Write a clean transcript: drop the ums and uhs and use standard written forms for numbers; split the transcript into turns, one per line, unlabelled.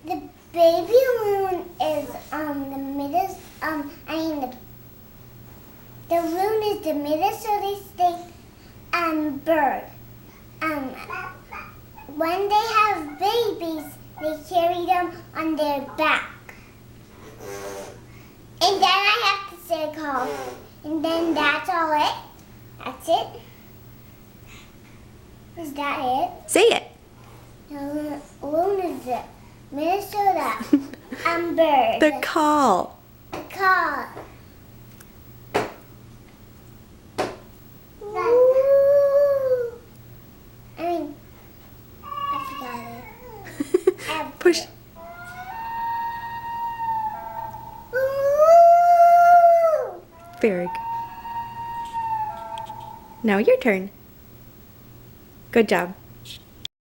The baby loon is the middle. The loon is the Minnesota state bird. When they have babies, they carry them on their back. And then I have to say call. And then that's all it. That's it. Is that it?
Say it.
The loon is the Minnesota bird.
The call.
The call. I forgot it.
Push. Very good. Now your turn. Good job.